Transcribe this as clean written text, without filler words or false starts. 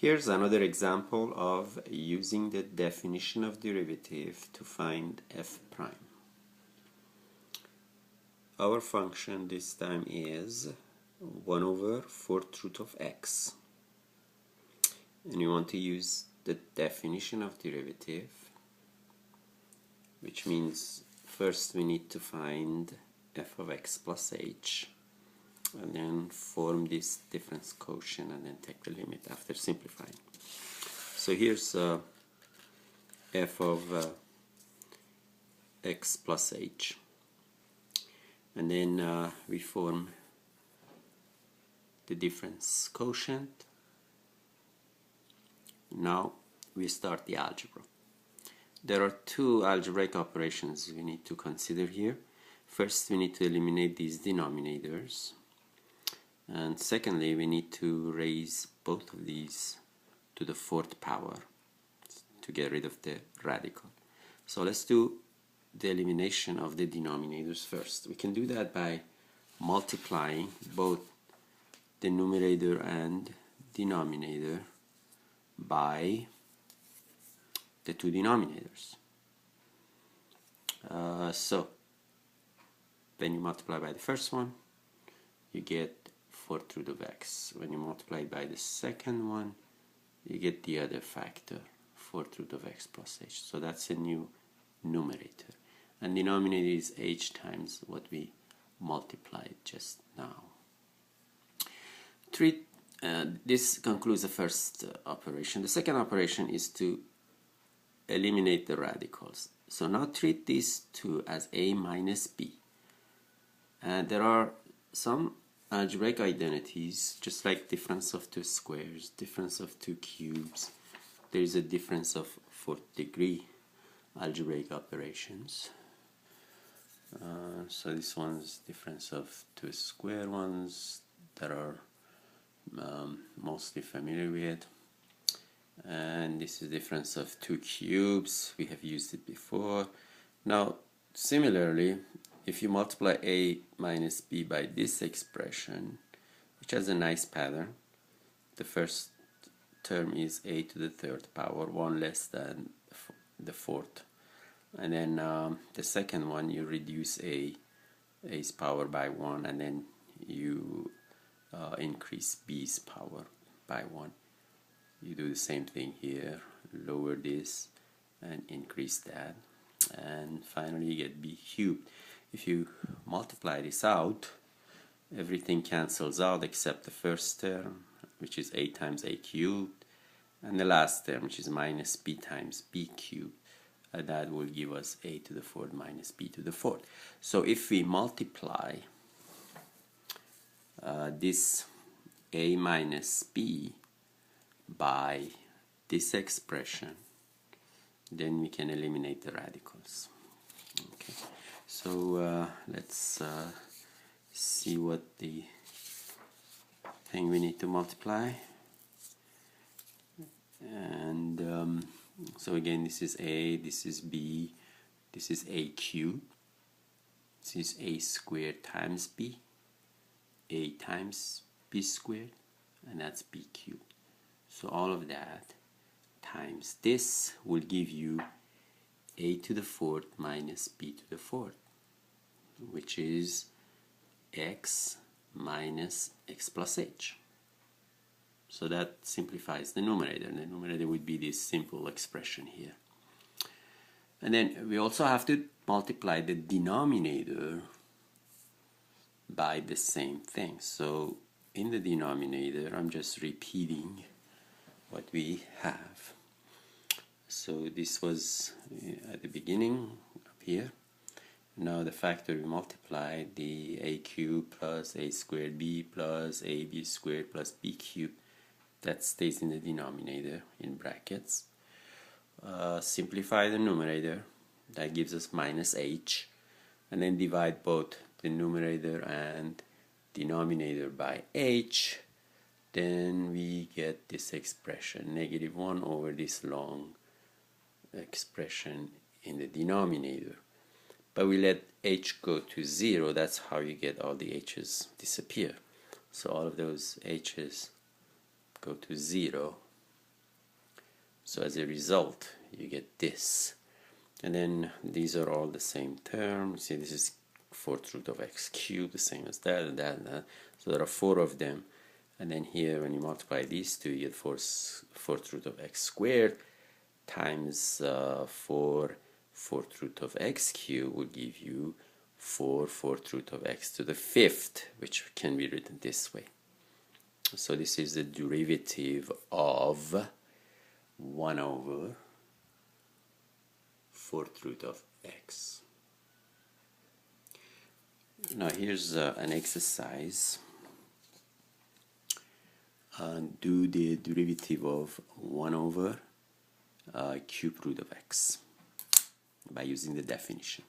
Here's another example of using the definition of derivative to find f prime. Our function this time is 1 over 4th root of x. And you want to use the definition of derivative, which means first we need to find f of x plus h, and then form this difference quotient and then take the limit after simplifying. So here's f of x plus h, and then we form the difference quotient. Now we start the algebra. There are two algebraic operations we need to consider here. First, we need to eliminate these denominators, and secondly, we need to raise both of these to the 4th power to get rid of the radical. So let's do the elimination of the denominators first. We can do that by multiplying both the numerator and denominator by the two denominators. So when you multiply by the first one, you get 4th root of x. When you multiply by the second one, you get the other factor, 4th root of x plus h. So that's a new numerator. And denominator is h times what we multiplied just now. This concludes the first operation. The second operation is to eliminate the radicals. So now treat these two as a minus b. And there are some algebraic identities, just like difference of two squares, difference of two cubes. There is a difference of 4th degree algebraic operations. So this one's difference of two square ones that are mostly familiar with, and this is difference of two cubes. We have used it before. Now similarly, if you multiply a minus b by this expression, which has a nice pattern, the first term is a to the 3rd power, 1 less than the 4th, and then the second one you reduce a's power by 1, and then you increase b's power by 1. You do the same thing here, lower this and increase that, and finally you get b cubed. If you multiply this out, everything cancels out except the first term, which is a times a cubed, and the last term, which is minus b times b cubed. That will give us a to the 4th minus b to the 4th. So if we multiply this a minus b by this expression, then we can eliminate the radicals. Okay, so let's see what the thing we need to multiply. And so again, this is a, this is b, this is a cubed, this is a squared times b, a times b squared, and that's b cubed. So all of that times this will give you a to the 4th minus b to the 4th, which is x minus x plus h. So that simplifies the numerator, and the numerator would be this simple expression here. And then we also have to multiply the denominator by the same thing. So in the denominator, I'm just repeating what we have. So this was at the beginning up here. Now the factor we multiply, the a cubed plus a squared b plus ab squared plus b cubed, that stays in the denominator in brackets. Simplify the numerator, that gives us minus h, and then divide both the numerator and denominator by h. Then we get this expression, negative 1 over this long expression in the denominator. But we let h go to 0, that's how you get all the h's disappear. So all of those h's go to 0, So as a result, you get this. And then these are all the same term. See, this is 4th root of x cubed, the same as that and that and that. So there are 4 of them. And then here, when you multiply these two, you get 4th root of x squared times 4 4th root of x cubed will give you 4 4th root of x to the 5th, which can be written this way. So this is the derivative of 1 over 4th root of x. Now here's an exercise. Do the derivative of 1 over cube root of x by using the definition.